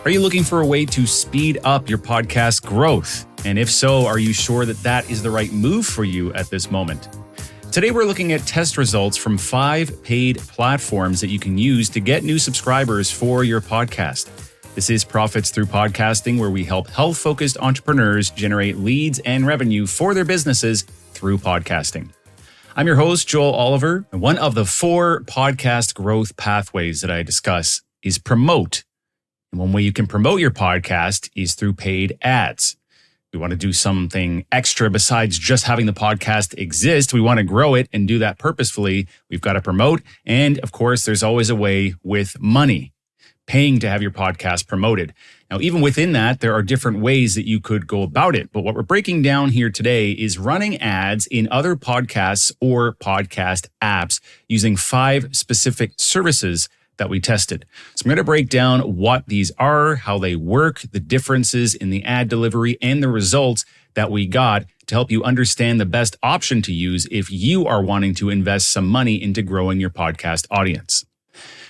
Are you looking for a way to speed up your podcast growth? And if so, are you sure that that is the right move for you at this moment? Today, we're looking at test results from 5 paid platforms that you can use to get new subscribers for your podcast. This is Profits Through Podcasting, where we help health-focused entrepreneurs generate leads and revenue for their businesses through podcasting. I'm your host, Joel Oliver, and one of the 4 podcast growth pathways that I discuss is promote. And one way you can promote your podcast is through paid ads. We want to do something extra besides just having the podcast exist. We want to grow it and do that purposefully. We've got to promote. And of course, there's always a way with money, paying to have your podcast promoted. Now, even within that, there are different ways that you could go about it. But what we're breaking down here today is running ads in other podcasts or podcast apps using 5 specific services that we tested. So I'm going to break down what these are, how they work, the differences in the ad delivery, and the results that we got to help you understand the best option to use if you are wanting to invest some money into growing your podcast audience.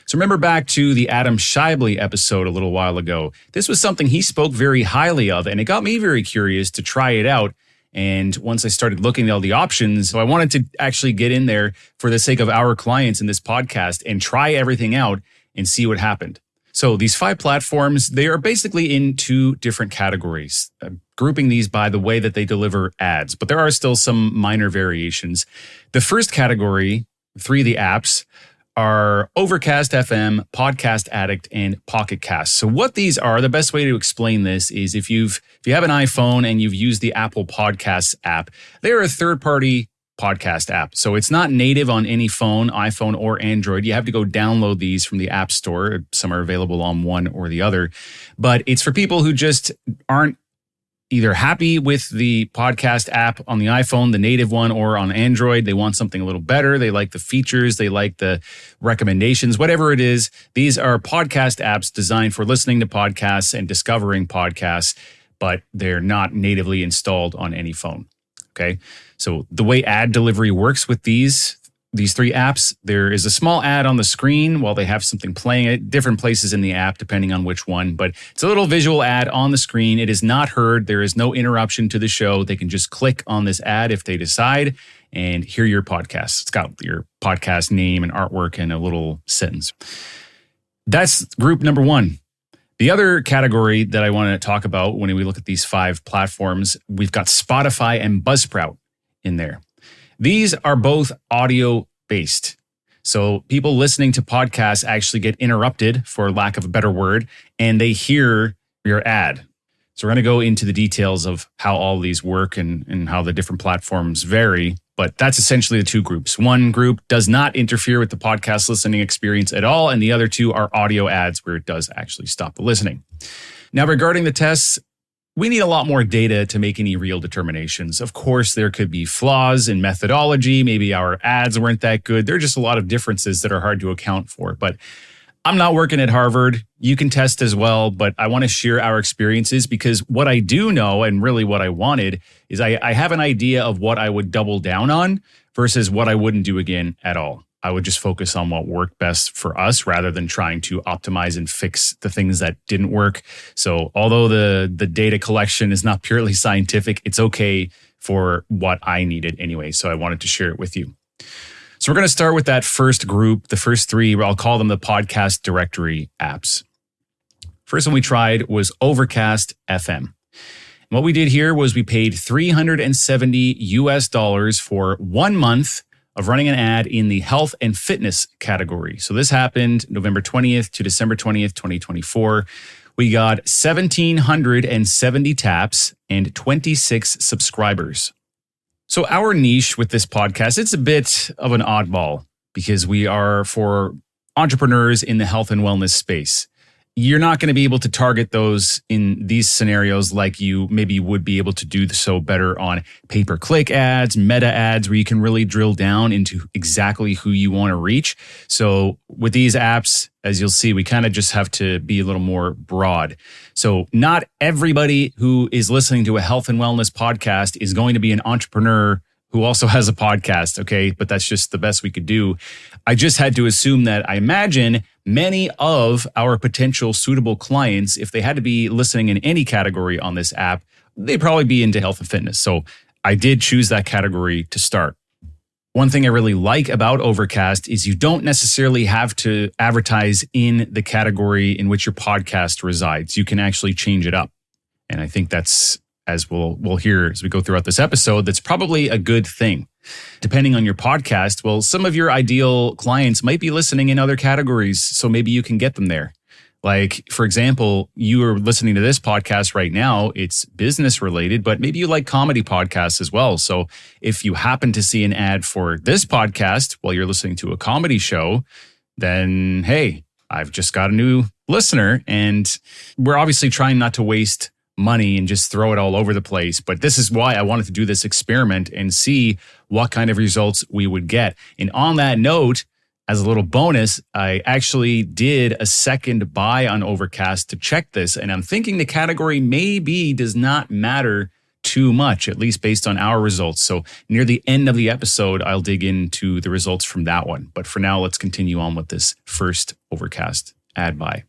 So remember back to the Adam Shively episode a little while ago. This was something he spoke very highly of, and it got me very curious to try it out. And once I started looking at all the options, so I wanted to actually get in there for the sake of our clients in this podcast and try everything out and see what happened. So these 5 platforms, they are basically in 2 different categories, grouping these by the way that they deliver ads, but there are still some minor variations. The first category, 3 of the apps, are Overcast FM, Podcast Addict, and Pocket Cast. So what these are, the best way to explain this is if you have an iPhone and you've used the Apple Podcasts app, they're a third-party podcast app. So it's not native on any phone, iPhone or Android. You have to go download these from the App Store. Some are available on one or the other. But it's for people who just aren't either happy with the podcast app on the iPhone, the native one, or on Android. They want something a little better. They like the features. They like the recommendations, whatever it is. These are podcast apps designed for listening to podcasts and discovering podcasts, but they're not natively installed on any phone. Okay. So the way ad delivery works with these 3 apps, there is a small ad on the screen while they have something playing at different places in the app, depending on which one. But it's a little visual ad on the screen. It is not heard. There is no interruption to the show. They can just click on this ad if they decide and hear your podcast. It's got your podcast name and artwork and a little sentence. That's group number 1. The other category that I want to talk about when we look at these 5 platforms, we've got Spotify and Buzzsprout in there. These are both audio-based. So people listening to podcasts actually get interrupted, for lack of a better word, and they hear your ad. So we're going to go into the details of how all these work and how the different platforms vary. But that's essentially the 2 groups. One group does not interfere with the podcast listening experience at all, and the other 2 are audio ads where it does actually stop the listening. Now, regarding the tests, we need a lot more data to make any real determinations. Of course, there could be flaws in methodology. Maybe our ads weren't that good. There are just a lot of differences that are hard to account for. But I'm not working at Harvard. You can test as well, but I want to share our experiences because what I do know and really what I wanted is I have an idea of what I would double down on versus what I wouldn't do again at all. I would just focus on what worked best for us rather than trying to optimize and fix the things that didn't work. So although the data collection is not purely scientific, it's okay for what I needed anyway. So I wanted to share it with you. So we're going to start with that first group, the first 3, I'll call them the podcast directory apps. First one we tried was Overcast FM. And what we did here was we paid $370 for 1 month of running an ad in the health and fitness category. So this happened November 20th to December 20th, 2024. We got 1,770 taps and 26 subscribers. So our niche with this podcast, it's a bit of an oddball because we are for entrepreneurs in the health and wellness space. You're not going to be able to target those in these scenarios like you maybe would be able to do so better on pay-per-click ads, meta ads, where you can really drill down into exactly who you want to reach. So with these apps, as you'll see, we kind of just have to be a little more broad. So not everybody who is listening to a health and wellness podcast is going to be an entrepreneur who also has a podcast, okay? But that's just the best we could do. I just had to assume that I imagine many of our potential suitable clients, if they had to be listening in any category on this app, they'd probably be into health and fitness. So I did choose that category to start. One thing I really like about Overcast is you don't necessarily have to advertise in the category in which your podcast resides. You can actually change it up. And I think that's, as we'll hear as we go throughout this episode, that's probably a good thing. Depending on your podcast, well, some of your ideal clients might be listening in other categories, so maybe you can get them there. Like, for example, you are listening to this podcast right now, it's business related, but maybe you like comedy podcasts as well. So if you happen to see an ad for this podcast while you're listening to a comedy show, then hey, I've just got a new listener. And we're obviously trying not to waste money and just throw it all over the place. But this is why I wanted to do this experiment and see what kind of results we would get. And on that note, as a little bonus, I actually did a second buy on Overcast to check this. And I'm thinking the category maybe does not matter too much, at least based on our results. So near the end of the episode, I'll dig into the results from that one. But for now, let's continue on with this first Overcast ad buy.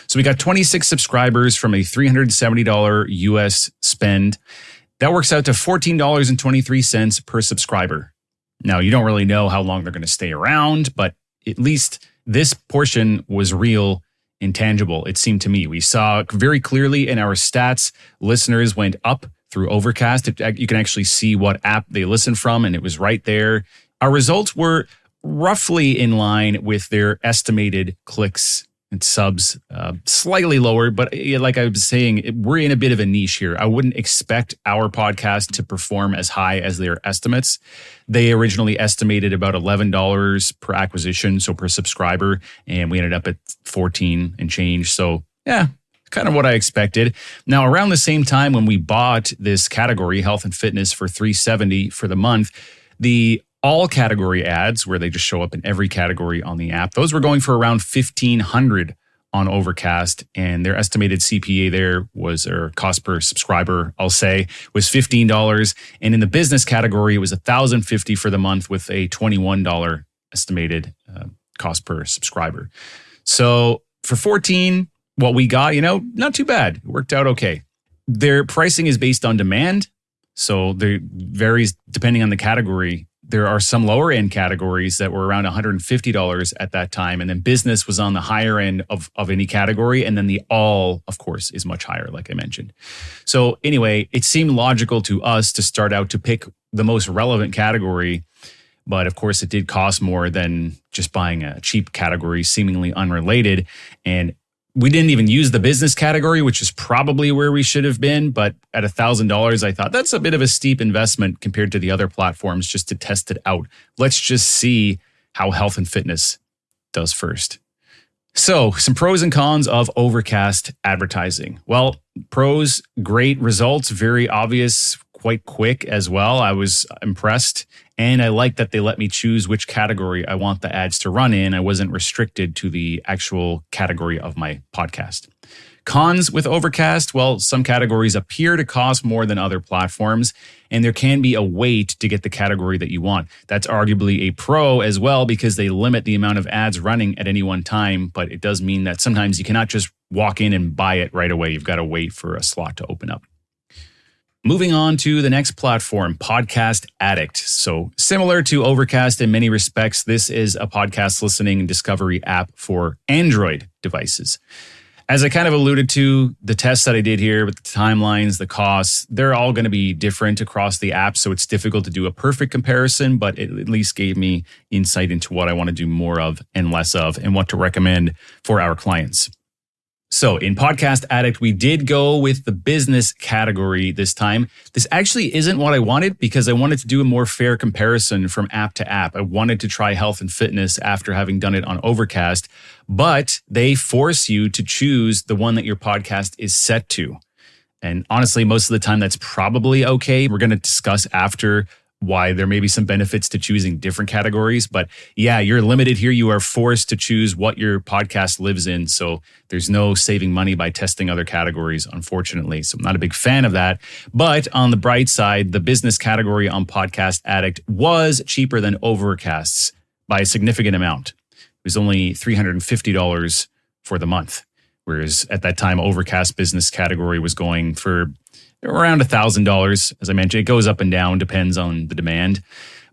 So we got 26 subscribers from a $370 US spend. That works out to $14.23 per subscriber. Now, you don't really know how long they're going to stay around, but at least this portion was real and tangible, it seemed to me. We saw very clearly in our stats, listeners went up through Overcast. You can actually see what app they listen from, and it was right there. Our results were roughly in line with their estimated clicks and subs, slightly lower, but like I was saying, we're in a bit of a niche here. I wouldn't expect our podcast to perform as high as their estimates. They originally estimated about $11 per acquisition, so per subscriber, and we ended up at 14 and change. So yeah, kind of what I expected. Now, around the same time when we bought this category, health and fitness, for $370 for the month, the all category ads, where they just show up in every category on the app, those were going for around $1,500 on Overcast, and their estimated CPA there was, or cost per subscriber, I'll say, was $15. And in the business category, it was $1,050 for the month with a $21 estimated cost per subscriber. So for 14, what we got, not too bad. It worked out okay. Their pricing is based on demand, so it varies depending on the category. There are some lower end categories that were around $150 at that time. And then business was on the higher end of any category. And then the all, of course, is much higher, like I mentioned. So anyway, it seemed logical to us to start out to pick the most relevant category. But of course, it did cost more than just buying a cheap category, seemingly unrelated. And we didn't even use the business category, which is probably where we should have been. But at $1,000, I thought that's a bit of a steep investment compared to the other platforms just to test it out. Let's just see how health and fitness does first. So some pros and cons of Overcast advertising. Well, pros, great results, very obvious, quite quick as well. I was impressed. And I like that they let me choose which category I want the ads to run in. I wasn't restricted to the actual category of my podcast. Cons with Overcast, well, some categories appear to cost more than other platforms, and there can be a wait to get the category that you want. That's arguably a pro as well because they limit the amount of ads running at any one time, but it does mean that sometimes you cannot just walk in and buy it right away. You've got to wait for a slot to open up. Moving on to the next platform, Podcast Addict. So similar to Overcast in many respects, this is a podcast listening and discovery app for Android devices. As I kind of alluded to, the tests that I did here with the timelines, the costs, they're all going to be different across the app. So it's difficult to do a perfect comparison, but it at least gave me insight into what I want to do more of and less of and what to recommend for our clients. So in Podcast Addict, we did go with the business category this time. This actually isn't what I wanted because I wanted to do a more fair comparison from app to app. I wanted to try health and fitness after having done it on Overcast, but they force you to choose the one that your podcast is set to. And honestly, most of the time that's probably okay. We're going to discuss after why there may be some benefits to choosing different categories. But yeah, you're limited here. You are forced to choose what your podcast lives in. So there's no saving money by testing other categories, unfortunately. So I'm not a big fan of that. But on the bright side, the business category on Podcast Addict was cheaper than Overcast's by a significant amount. was only $350 for the month. Whereas at that time, Overcast business category was going for around $1,000. As I mentioned, it goes up and down, depends on the demand.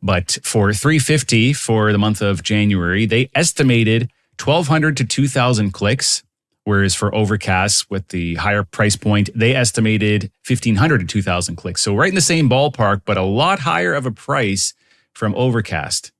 But for $350 for the month of January, they estimated 1,200 to 2,000 clicks. Whereas for Overcast, with the higher price point, they estimated 1,500 to 2,000 clicks. So right in the same ballpark, but a lot higher of a price from Overcast.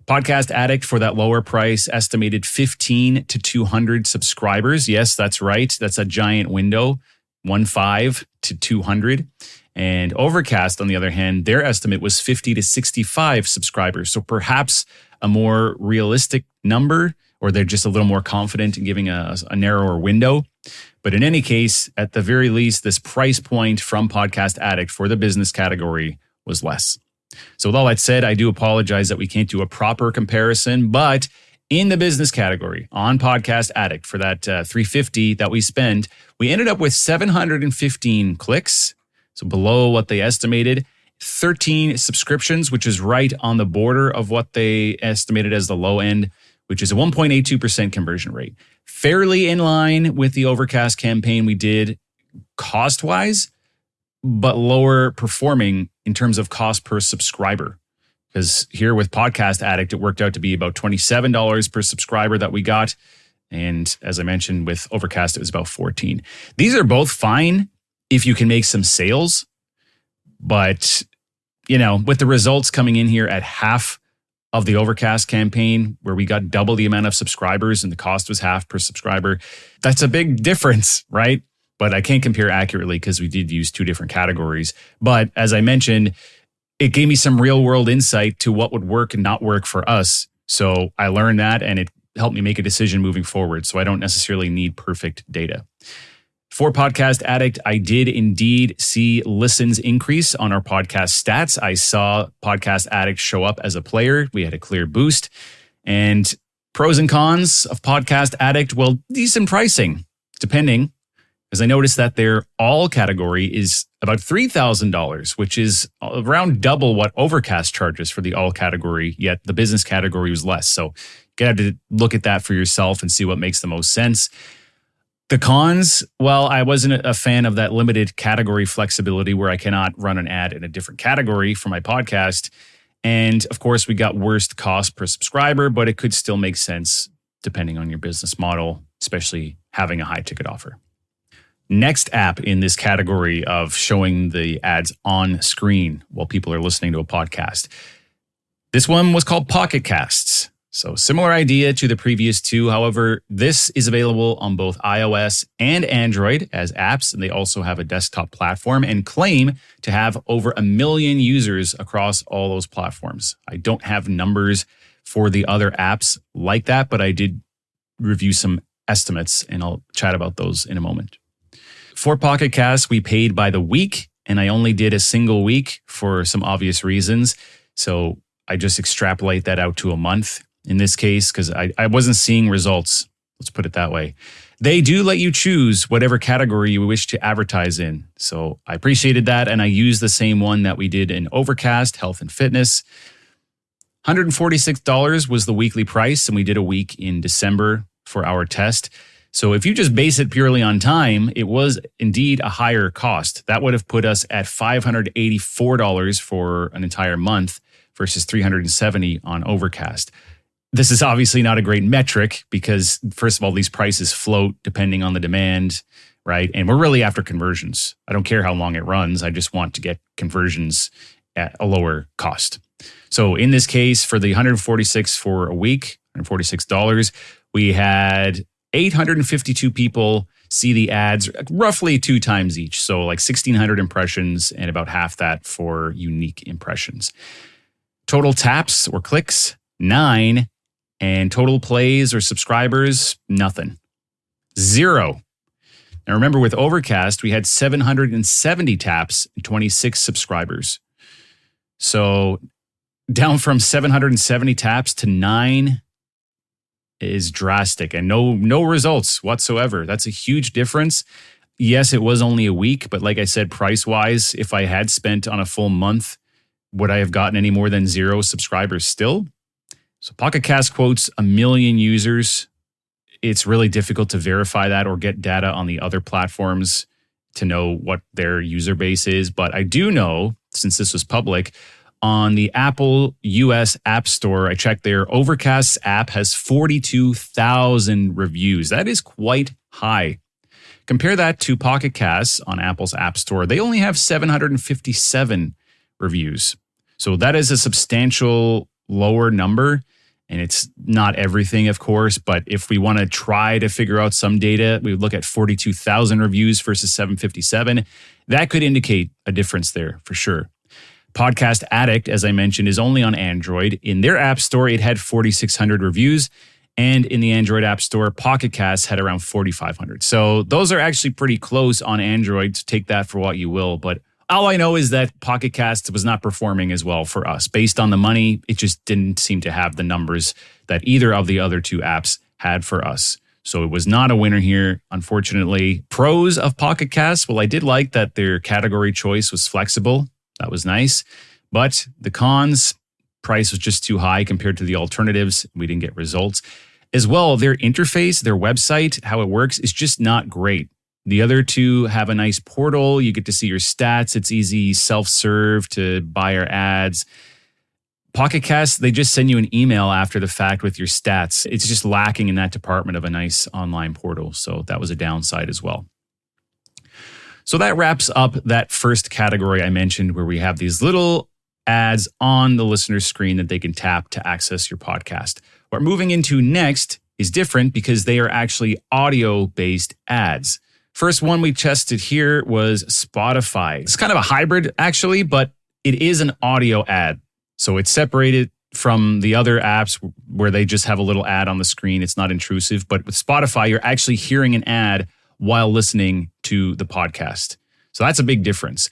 Podcast Addict, for that lower price, estimated 15 to 200 subscribers. Yes, that's right. That's a giant window, 15 to 200. And Overcast, on the other hand, their estimate was 50 to 65 subscribers. So perhaps a more realistic number, or they're just a little more confident in giving a narrower window. But in any case, at the very least, this price point from Podcast Addict for the business category was less. So with all that said, I do apologize that we can't do a proper comparison, but in the business category on Podcast Addict for that $350 that we spent, we ended up with 715 clicks, so below what they estimated, 13 subscriptions, which is right on the border of what they estimated as the low end, which is a 1.82% conversion rate. Fairly in line with the Overcast campaign we did cost-wise, but lower performing in terms of cost per subscriber. Because here with Podcast Addict, it worked out to be about $27 per subscriber that we got. And as I mentioned, with Overcast, it was about $14. These are both fine if you can make some sales. But, with the results coming in here at half of the Overcast campaign, where we got double the amount of subscribers and the cost was half per subscriber, that's a big difference, right? But I can't compare accurately because we did use two different categories. But as I mentioned, it gave me some real world insight to what would work and not work for us. So I learned that, and it helped me make a decision moving forward. So I don't necessarily need perfect data. For Podcast Addict, I did indeed see listens increase on our podcast stats. I saw Podcast Addict show up as a player. We had a clear boost. And pros and cons of Podcast Addict, well, decent pricing, depending. As I noticed that their all category is about $3,000, which is around double what Overcast charges for the all category, yet the business category was less. So you have to look at that for yourself and see what makes the most sense. The cons, well, I wasn't a fan of that limited category flexibility where I cannot run an ad in a different category for my podcast. And of course, we got worst cost per subscriber, but it could still make sense depending on your business model, especially having a high ticket offer. Next app in this category of showing the ads on screen while people are listening to a podcast. This one was called Pocket Casts. So similar idea to the previous two. However, this is available on both iOS and Android as apps, and they also have a desktop platform and claim to have over 1 million users across all those platforms. I don't have numbers for the other apps like that, but I did review some estimates, and I'll chat about those in a moment. For Pocket Cast, we paid by the week, and I only did a single week for some obvious reasons. So I just extrapolate that out to a month in this case, because I wasn't seeing results. Let's put it that way. They do let you choose whatever category you wish to advertise in. So I appreciated that, and I used the same one that we did in Overcast, health and fitness. $146 was the weekly price, and we did a week in December for our test. So if you just base it purely on time, it was indeed a higher cost. That would have put us at $584 for an entire month versus $370 on Overcast. This is obviously not a great metric because, first of all, these prices float depending on the demand, right? And we're really after conversions. I don't care how long it runs. I just want to get conversions at a lower cost. So in this case, for the $146 for a week, $146, we had 852 people see the ads roughly 2 times each. So like 1,600 impressions and about half that for unique impressions. Total taps or clicks, 9. And total plays or subscribers, nothing. 0. Now remember, with Overcast, we had 770 taps and 26 subscribers. So down from 770 taps to 9 is drastic and no results whatsoever. That's a huge difference. Yes, it was only a week, but like I said, price-wise, if I had spent on a full month, would I have gotten any more than 0 subscribers still? So Pocket Cast quotes 1 million users. It's really difficult to verify that or get data on the other platforms to know what their user base is. But I do know, since this was public, on the Apple US App Store, I checked their Overcast app has 42,000 reviews. That is quite high. Compare that to Pocket Casts on Apple's App Store. They only have 757 reviews. So that is a substantial lower number. And it's not everything, of course, but if we want to try to figure out some data, we would look at 42,000 reviews versus 757. That could indicate a difference there for sure. Podcast Addict, as I mentioned, is only on Android. In their app store, it had 4,600 reviews. And in the Android app store, Pocket Cast had around 4,500. So those are actually pretty close on Android. So take that for what you will. But all I know is that Pocket Cast was not performing as well for us. Based on the money, it just didn't seem to have the numbers that either of the other two apps had for us. So it was not a winner here, unfortunately. Pros of Pocket Cast, well, I did like that their category choice was flexible. That was nice. But the cons, price was just too high compared to the alternatives. We didn't get results. As well, their interface, their website, how it works is just not great. The other two have a nice portal. You get to see your stats. It's easy self-serve to buy your ads. Pocket Cast, they just send you an email after the fact with your stats. It's just lacking in that department of a nice online portal. So that was a downside as well. So that wraps up that first category I mentioned where we have these little ads on the listener's screen that they can tap to access your podcast. What we're moving into next is different because they are actually audio-based ads. First one we tested here was Spotify. It's kind of a hybrid actually, but it is an audio ad. So it's separated from the other apps where they just have a little ad on the screen. It's not intrusive, but with Spotify, you're actually hearing an ad while listening to the podcast. So that's a big difference.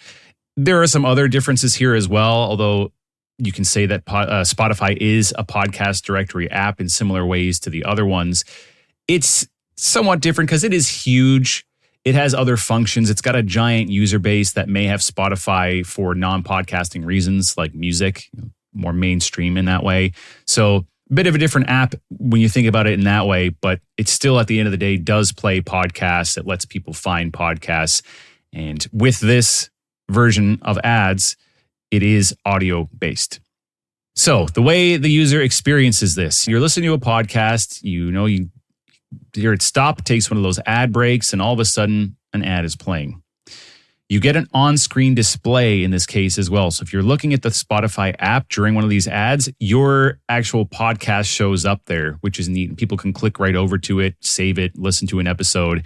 There are some other differences here as well, although you can say that Spotify is a podcast directory app in similar ways to the other ones. It's somewhat different because it is huge. It has other functions. It's got a giant user base that may have Spotify for non-podcasting reasons like music, more mainstream in that way. So a bit of a different app when you think about it in that way, but it still at the end of the day does play podcasts. It lets people find podcasts. And with this version of ads, it is audio based. So the way the user experiences this, you're listening to a podcast, you hear it stop, takes one of those ad breaks, and all of a sudden an ad is playing. You get an on-screen display in this case as well. So if you're looking at the Spotify app during one of these ads, your actual podcast shows up there, which is neat. People can click right over to it, save it, listen to an episode.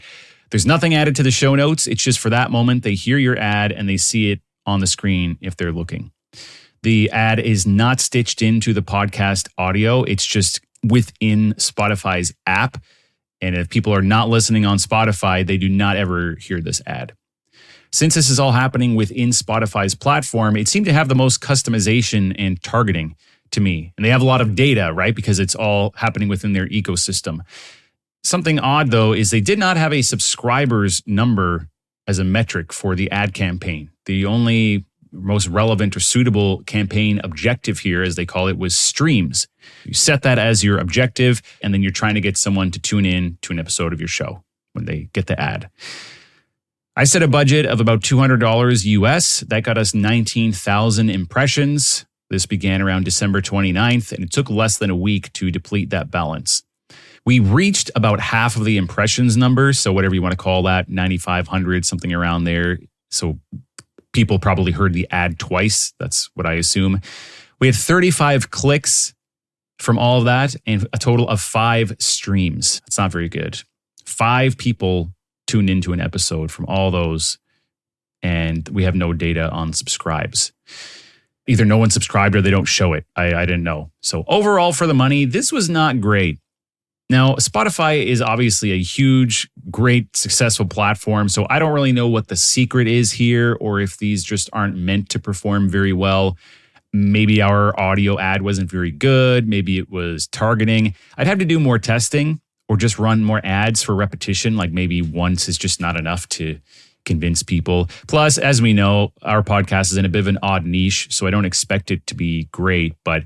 There's nothing added to the show notes. It's just for that moment, they hear your ad and they see it on the screen if they're looking. The ad is not stitched into the podcast audio. It's just within Spotify's app. And if people are not listening on Spotify, they do not ever hear this ad. Since this is all happening within Spotify's platform, it seemed to have the most customization and targeting to me. And they have a lot of data, right? Because it's all happening within their ecosystem. Something odd, though, is they did not have a subscribers number as a metric for the ad campaign. The only most relevant or suitable campaign objective here, as they call it, was streams. You set that as your objective, and then you're trying to get someone to tune in to an episode of your show when they get the ad. I set a budget of about $200 US. That got us 19,000 impressions. This began around December 29th, and it took less than a week to deplete that balance. We reached about half of the impressions number, so whatever you want to call that, 9,500, something around there. So people probably heard the ad twice. That's what I assume. We had 35 clicks from all of that and a total of 5 streams. That's not very good. 5 people tuned into an episode from all those, and we have no data on subscribes. Either no one subscribed or they don't show it. I didn't know. So overall for the money, this was not great. Now, Spotify is obviously a huge, great, successful platform, so I don't really know what the secret is here or if these just aren't meant to perform very well. Maybe our audio ad wasn't very good. Maybe it was targeting. I'd have to do more testing or just run more ads for repetition, like maybe once is just not enough to convince people. Plus, as we know, our podcast is in a bit of an odd niche, so I don't expect it to be great, but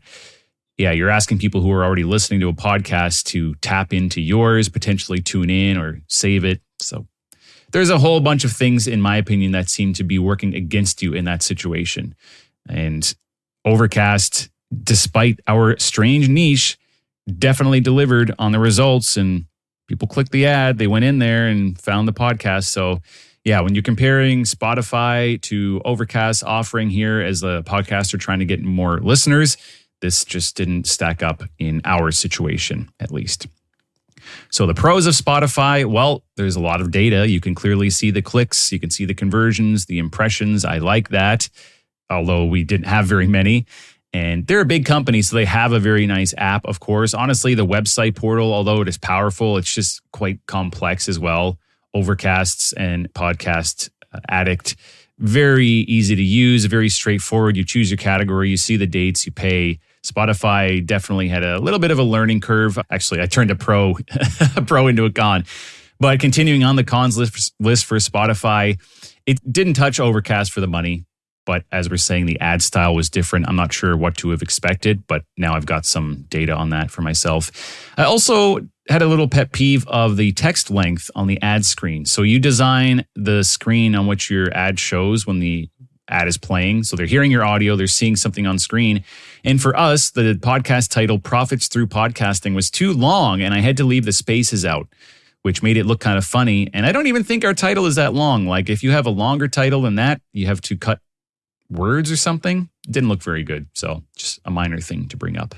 yeah, you're asking people who are already listening to a podcast to tap into yours, potentially tune in or save it. So there's a whole bunch of things, in my opinion, that seem to be working against you in that situation. And Overcast, despite our strange niche, definitely delivered on the results, and people clicked the ad, they went in there and found the podcast. So yeah, when you're comparing Spotify to Overcast offering here as a podcaster trying to get more listeners, this just didn't stack up in our situation, at least. So the pros of Spotify, well, there's a lot of data. You can clearly see the clicks. You can see the conversions, the impressions. I like that, although we didn't have very many. And they're a big company, so they have a very nice app, of course. Honestly, the website portal, although it is powerful, it's just quite complex as well. Overcasts and Podcast Addict, very easy to use, very straightforward. You choose your category, you see the dates, you pay. Spotify definitely had a little bit of a learning curve. Actually, I turned a pro into a con. But continuing on the cons list for Spotify, it didn't touch Overcast for the money. But as we're saying, the ad style was different. I'm not sure what to have expected, but now I've got some data on that for myself. I also had a little pet peeve of the text length on the ad screen. So you design the screen on which your ad shows when the ad is playing. So they're hearing your audio, they're seeing something on screen. And for us, the podcast title, Profits Through Podcasting, was too long, and I had to leave the spaces out, which made it look kind of funny. And I don't even think our title is that long. Like if you have a longer title than that, you have to cut words or something. It didn't look very good. So just a minor thing to bring up.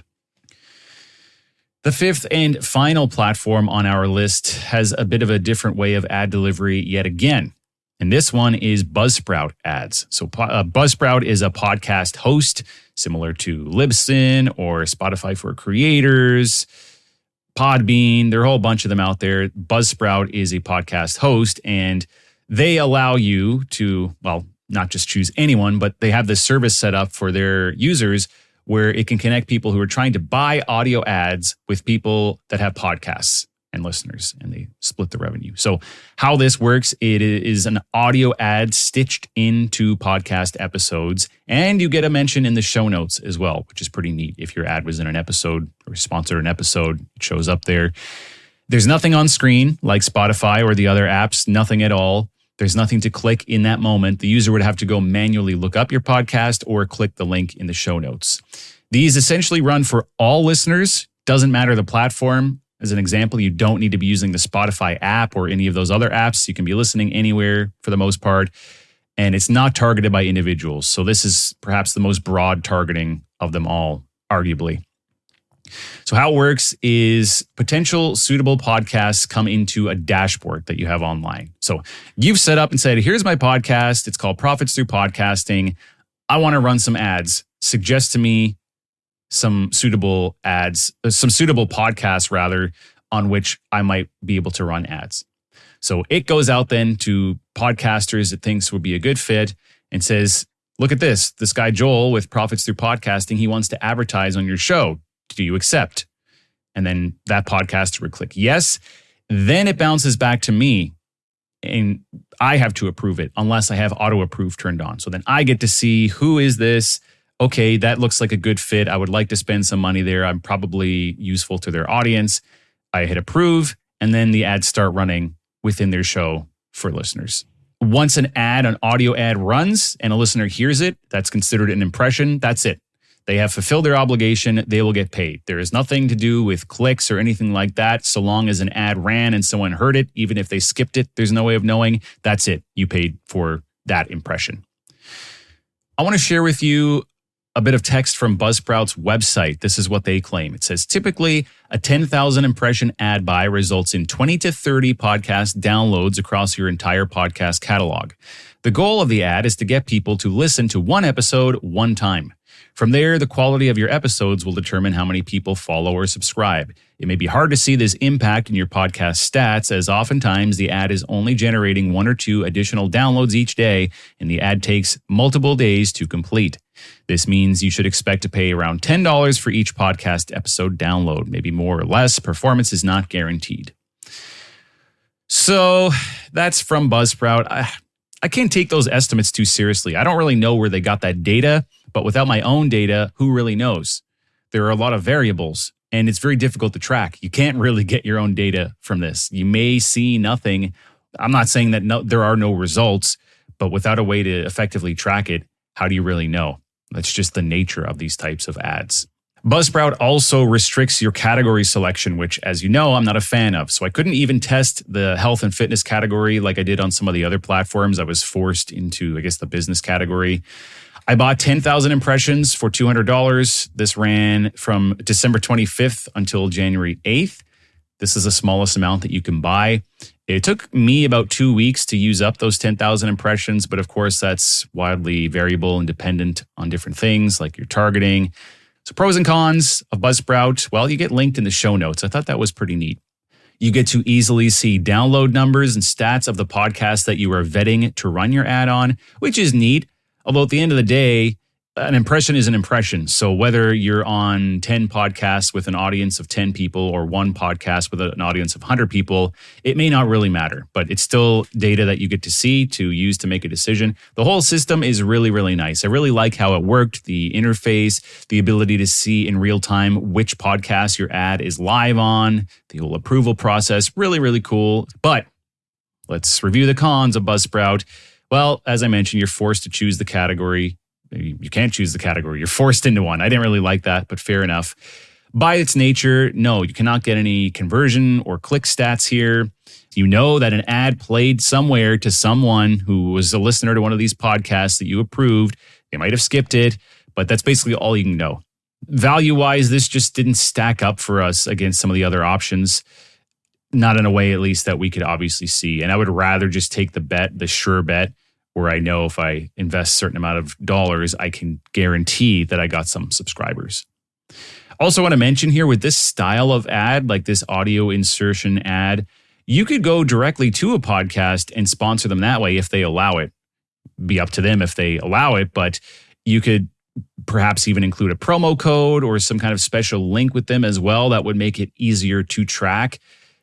The fifth and final platform on our list has a bit of a different way of ad delivery yet again. And this one is Buzzsprout ads. So Buzzsprout is a podcast host similar to Libsyn or Spotify for Creators, Podbean. There are a whole bunch of them out there. Buzzsprout is a podcast host, and they allow you to, well, not just choose anyone, but they have this service set up for their users where it can connect people who are trying to buy audio ads with people that have podcasts and listeners, and they split the revenue. So how this works, it is an audio ad stitched into podcast episodes, and you get a mention in the show notes as well, which is pretty neat. If your ad was in an episode or sponsored an episode, it shows up there. There's nothing on screen like Spotify or the other apps, nothing at all. There's nothing to click in that moment. The user would have to go manually look up your podcast or click the link in the show notes. These essentially run for all listeners. Doesn't matter the platform. As an example, you don't need to be using the Spotify app or any of those other apps. You can be listening anywhere for the most part. And it's not targeted by individuals. So this is perhaps the most broad targeting of them all, arguably. So how it works is potential suitable podcasts come into a dashboard that you have online. So you've set up and said, here's my podcast. It's called Profits Through Podcasting. I want to run some ads. Suggest to me some suitable ads, some suitable podcasts rather, on which I might be able to run ads. So it goes out then to podcasters it thinks would be a good fit and says, look at this guy Joel with Profits Through Podcasting, he wants to advertise on your show. Do you accept? And then that podcaster would click yes. Then it bounces back to me and I have to approve it unless I have auto approve turned on. So then I get to see who is this? Okay, that looks like a good fit. I would like to spend some money there. I'm probably useful to their audience. I hit approve, and then the ads start running within their show for listeners. Once an audio ad runs and a listener hears it, that's considered an impression. That's it. They have fulfilled their obligation. They will get paid. There is nothing to do with clicks or anything like that. So long as an ad ran and someone heard it, even if they skipped it, there's no way of knowing. That's it. You paid for that impression. I want to share with you a bit of text from Buzzsprout's website. This is what they claim. It says, typically, a 10,000 impression ad buy results in 20 to 30 podcast downloads across your entire podcast catalog. The goal of the ad is to get people to listen to one episode one time. From there, the quality of your episodes will determine how many people follow or subscribe. It may be hard to see this impact in your podcast stats, as oftentimes the ad is only generating 1 or 2 additional downloads each day, and the ad takes multiple days to complete. This means you should expect to pay around $10 for each podcast episode download, maybe more or less. Performance is not guaranteed. So that's from Buzzsprout. I can't take those estimates too seriously. I don't really know where they got that data, but without my own data, who really knows? there are a lot of variables and it's very difficult to track. You can't really get your own data from this. You may see nothing. I'm not saying that there are no results, but without a way to effectively track it, how do you really know? That's just the nature of these types of ads. Buzzsprout also restricts your category selection, which, as you know, I'm not a fan of. So I couldn't even test the health and fitness category like I did on some of the other platforms. I was forced into, I guess, the business category. I bought 10,000 impressions for $200. This ran from December 25th until January 8th. This is the smallest amount that you can buy. It took me about 2 weeks to use up those 10,000 impressions, but of course that's wildly variable and dependent on different things like your targeting. So pros and cons of Buzzsprout, well, you get linked in the show notes. I thought that was pretty neat. You get to easily see download numbers and stats of the podcast that you are vetting to run your ad on, which is neat. Although at the end of the day, an impression is an impression. So whether you're on 10 podcasts with an audience of 10 people or one podcast with an audience of 100 people, it may not really matter, but it's still data that you get to see to use to make a decision. The whole system is really, really nice. I really like how it worked, the interface, the ability to see in real time which podcast your ad is live on, the whole approval process, really, really cool. But let's review the cons of Buzzsprout. Well, as I mentioned, you're forced to choose the category. You can't choose the category. You're forced into one. I didn't really like that, but fair enough. By its nature, no, you cannot get any conversion or click stats here. You know that an ad played somewhere to someone who was a listener to one of these podcasts that you approved. They might have skipped it, but that's basically all you can know. Value-wise, this just didn't stack up for us against some of the other options. Not in a way, at least, that we could obviously see. And I would rather just take the bet, the sure bet, where I know if I invest a certain amount of dollars, I can guarantee that I got some subscribers. Also want to mention here with this style of ad, like this audio insertion ad, you could go directly to a podcast and sponsor them that way if they allow it. Be up to them if they allow it, but you could perhaps even include a promo code or some kind of special link with them as well. That would make it easier to track.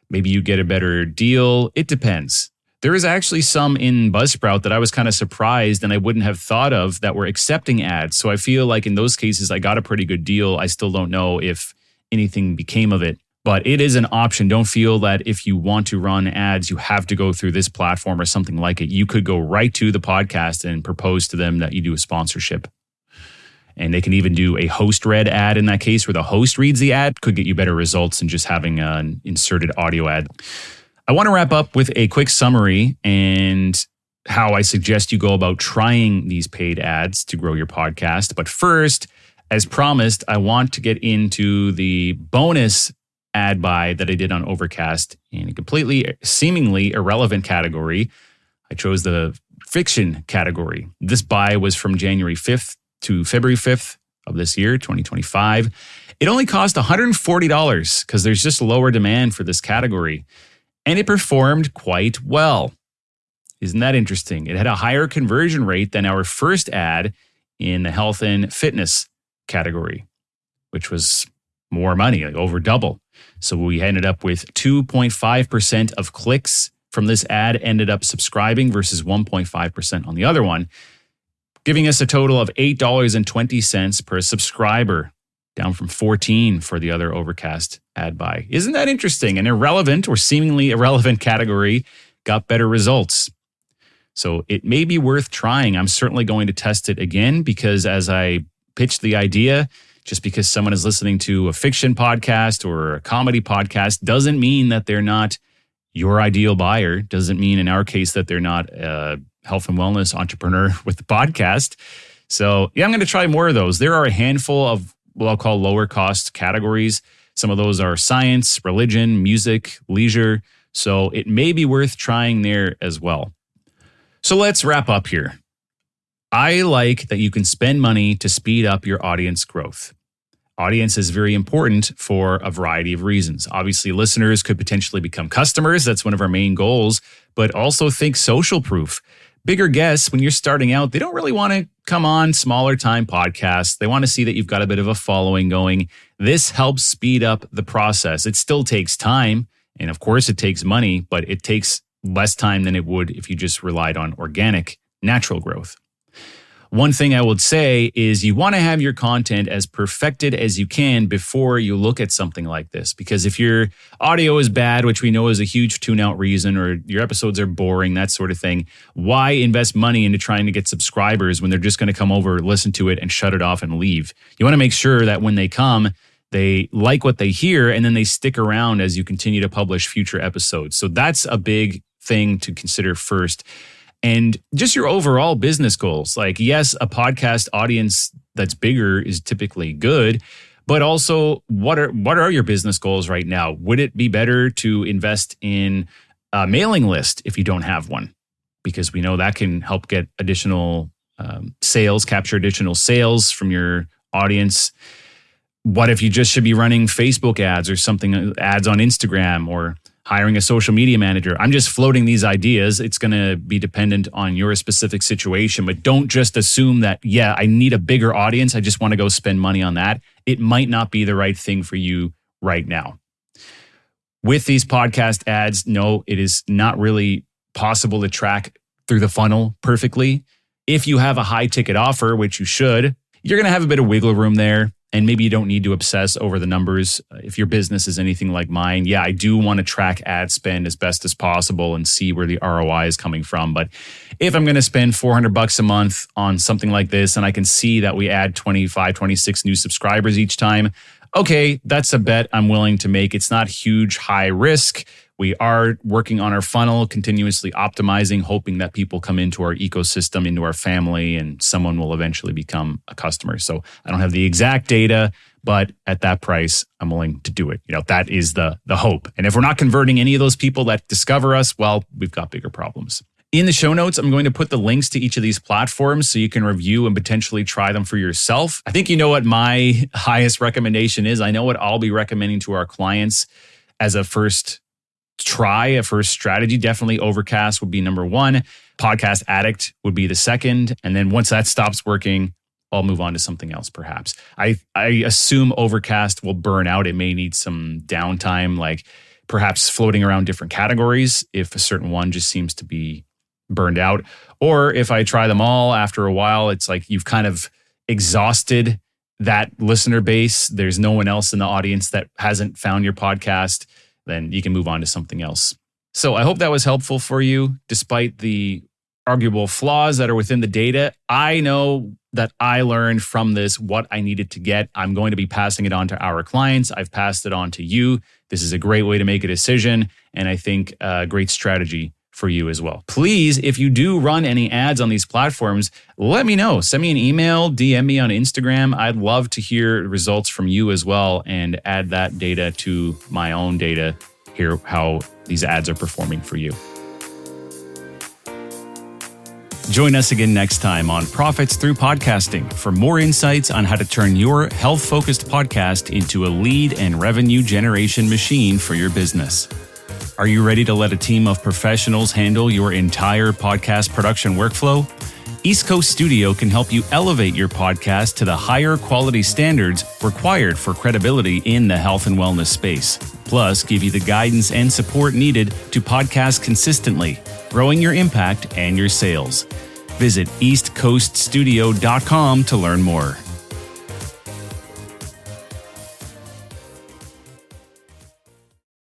Maybe you get a better deal. It depends. There is actually some in Buzzsprout that I was kind of surprised and I wouldn't have thought of that were accepting ads. So I feel like in those cases, I got a pretty good deal. I still don't know if anything became of it, but it is an option. Don't feel that if you want to run ads, you have to go through this platform or something like it. You could go right to the podcast and propose to them that you do a sponsorship. And they can even do a host read ad in that case where the host reads the ad. Could get you better results than just having an inserted audio ad. I want to wrap up with a quick summary and how I suggest you go about trying these paid ads to grow your podcast. But first, as promised, I want to get into the bonus ad buy that I did on Overcast in a completely seemingly irrelevant category. I chose the fiction category. This buy was from January 5th to February 5th of this year, 2025. It only cost $140 because there's just lower demand for this category. And it performed quite well. Isn't that interesting? It had a higher conversion rate than our first ad in the health and fitness category, which was more money, like over double. So we ended up with 2.5% of clicks from this ad ended up subscribing versus 1.5% on the other one, giving us a total of $8.20 per subscriber, down from $14 for the other Overcast ad buy. Isn't that interesting? An irrelevant or seemingly irrelevant category got better results. So it may be worth trying. I'm certainly going to test it again because as I pitched the idea, just because someone is listening to a fiction podcast or a comedy podcast doesn't mean that they're not your ideal buyer. Doesn't mean in our case that they're not a health and wellness entrepreneur with the podcast. So yeah, I'm going to try more of those. There are a handful of what I'll call lower cost categories. Some of those are science, religion, music, leisure. So it may be worth trying there as well. So let's wrap up here. I like that you can spend money to speed up your audience growth. Audience is very important for a variety of reasons. Obviously, listeners could potentially become customers. That's one of our main goals, but also think social proof. Bigger guests, when you're starting out, they don't really want to come on smaller time podcasts. They want to see that you've got a bit of a following going. This helps speed up the process. It still takes time, and of course it takes money, but it takes less time than it would if you just relied on organic, natural growth. One thing I would say is you want to have your content as perfected as you can before you look at something like this. Because if your audio is bad, which we know is a huge tune-out reason, or your episodes are boring, that sort of thing, why invest money into trying to get subscribers when they're just going to come over, listen to it, and shut it off and leave? You want to make sure that when they come, they like what they hear, and then they stick around as you continue to publish future episodes. So that's a big thing to consider first. And just your overall business goals. Like, yes, a podcast audience that's bigger is typically good, but also what are your business goals right now? Would it be better to invest in a mailing list if you don't have one? Because we know that can help get additional sales, capture additional sales from your audience. What if you just should be running Facebook ads or something, ads on Instagram, or hiring a social media manager? I'm just floating these ideas. It's going to be dependent on your specific situation, but don't just assume that, yeah, I need a bigger audience, I just want to go spend money on that. It might not be the right thing for you right now. With these podcast ads, no, it is not really possible to track through the funnel perfectly. If you have a high ticket offer, which you should, you're going to have a bit of wiggle room there. And maybe you don't need to obsess over the numbers. If your business is anything like mine, yeah, I do want to track ad spend as best as possible and see where the ROI is coming from. But if I'm going to spend $400 a month on something like this, and I can see that we add 25, 26 new subscribers each time, okay, that's a bet I'm willing to make. It's not huge, high risk. We are working on our funnel, continuously optimizing, hoping that people come into our ecosystem, into our family, and someone will eventually become a customer. So I don't have the exact data, but at that price, I'm willing to do it. That is the hope. And if we're not converting any of those people that discover us, well, we've got bigger problems. In the show notes, I'm going to put the links to each of these platforms so you can review and potentially try them for yourself. I think you know what my highest recommendation is. I know what I'll be recommending to our clients as a first strategy. Definitely Overcast would be number one. Podcast Addict would be the second. And then once that stops working, I'll move on to something else perhaps. I assume Overcast will burn out. It may need some downtime, like perhaps floating around different categories if a certain one just seems to be burned out. Or if I try them all after a while, it's like you've kind of exhausted that listener base. There's no one else in the audience that hasn't found your podcast. Then you can move on to something else. So I hope that was helpful for you. Despite the arguable flaws that are within the data, I know that I learned from this what I needed to get. I'm going to be passing it on to our clients. I've passed it on to you. This is a great way to make a decision, and I think a great strategy for you as well. Please, if you do run any ads on these platforms, let me know. Send me an email, DM me on Instagram. I'd love to hear results from you as well and add that data to my own data, hear how these ads are performing for you. Join us again next time on Profits Through Podcasting for more insights on how to turn your health-focused podcast into a lead and revenue generation machine for your business. Are you ready to let a team of professionals handle your entire podcast production workflow? East Coast Studio can help you elevate your podcast to the higher quality standards required for credibility in the health and wellness space. Plus, give you the guidance and support needed to podcast consistently, growing your impact and your sales. Visit eastcoaststudio.com to learn more.